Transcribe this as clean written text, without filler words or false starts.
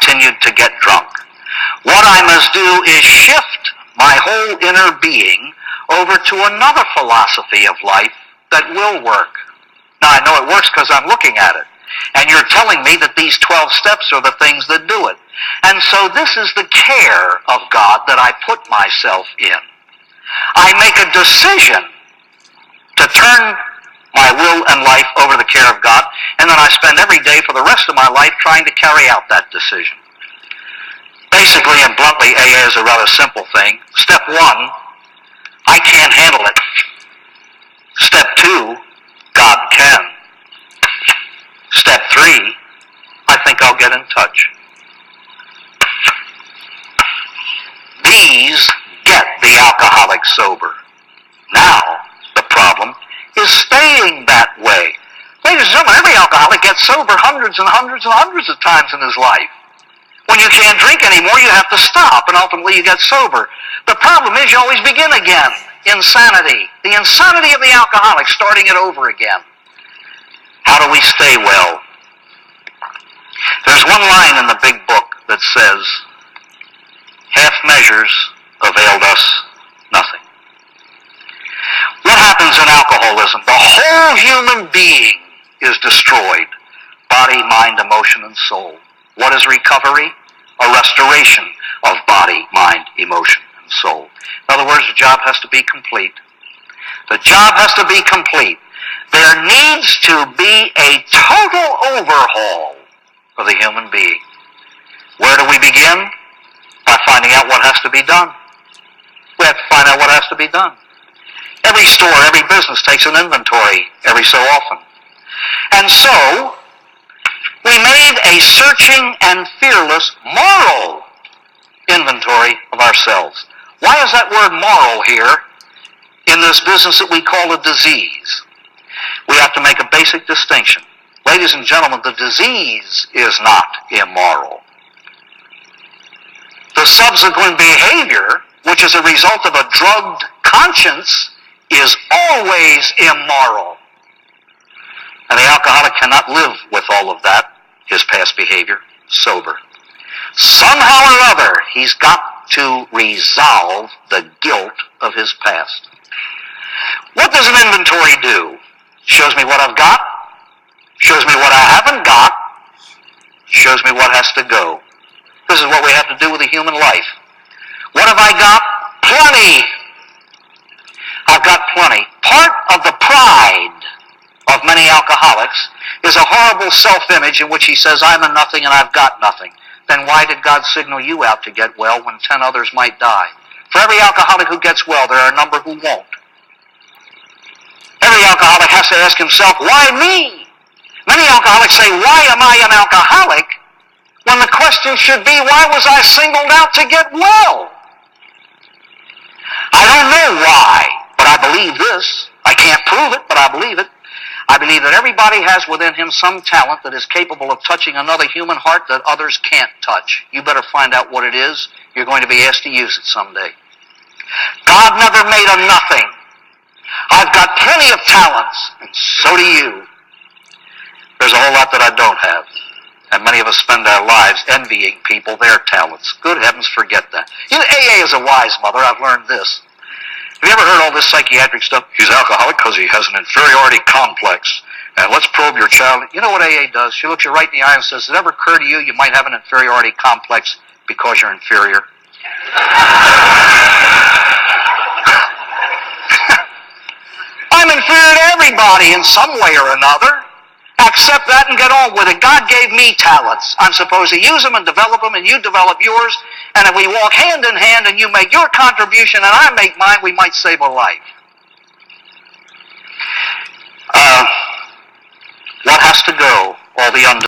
continued to get drunk. What I must do is shift my whole inner being over to another philosophy of life that will work. Now, I know it works because I'm looking at it. And you're telling me that these 12 steps are the things that do it. And so this is the care of God that I put myself in. I make a decision to turn my will and life over to the care of God, and then I spend every day for the rest of my life trying to carry out that decision. Basically and bluntly, AA is a rather simple thing. Step 1, I can't handle it. Step 2, God can. Step 3, I think I'll get in touch. These get the alcoholic sober. Now, the problem is staying that way. Ladies and gentlemen, every alcoholic gets sober hundreds and hundreds and hundreds of times in his life. When you can't drink anymore, you have to stop, and ultimately you get sober. The problem is you always begin again. Insanity. The insanity of the alcoholic, starting it over again. How do we stay well? There's one line in the big book that says, half measures availed us nothing. What happens in alcoholism? The whole human being is destroyed. Body, mind, emotion, and soul. What is recovery? A restoration of body, mind, emotion, and soul. In other words, the job has to be complete. The job has to be complete. There needs to be a total overhaul of the human being. Where do we begin? By finding out what has to be done. We have to find out what has to be done. Every store, every business takes an inventory every so often. And so, we made a searching and fearless moral inventory of ourselves. Why is that word moral here in this business that we call a disease? We have to make a basic distinction. Ladies and gentlemen, the disease is not immoral. The subsequent behavior, which is a result of a drugged conscience, is always immoral. And the alcoholic cannot live with all of that, his past behavior, sober. Somehow or other, he's got to resolve the guilt of his past. What does an inventory do? Shows me what I've got, shows me what I haven't got, shows me what has to go. This is what we have to do with a human life. What have I got? Plenty. I've got plenty. Part of the pride of many alcoholics is a horrible self-image in which he says, I'm a nothing and I've got nothing. Then why did God signal you out to get well when 10 others might die? For every alcoholic who gets well, there are a number who won't. Every alcoholic has to ask himself, why me? Many alcoholics say, why am I an alcoholic? When the question should be, why was I singled out to get well? I don't know why, but I believe this. I can't prove it, but I believe it. I believe that everybody has within him some talent that is capable of touching another human heart that others can't touch. You better find out what it is. You're going to be asked to use it someday. God never made a nothing. I've got plenty of talents, and so do you. There's a whole lot that I don't have. And many of us spend our lives envying people their talents. Good heavens, forget that. You know, AA is a wise mother. I've learned this. Have you ever heard all this psychiatric stuff? He's alcoholic because he has an inferiority complex. And let's probe your child. You know what AA does? She looks you right in the eye and says, does it ever occur to you you might have an inferiority complex because you're inferior? I'm inferior to everybody in some way or another. Accept that and get on with it. God gave me talents. I'm supposed to use them and develop them, and you develop yours. And if we walk hand in hand and you make your contribution and I make mine, we might save a life. What has to go? All the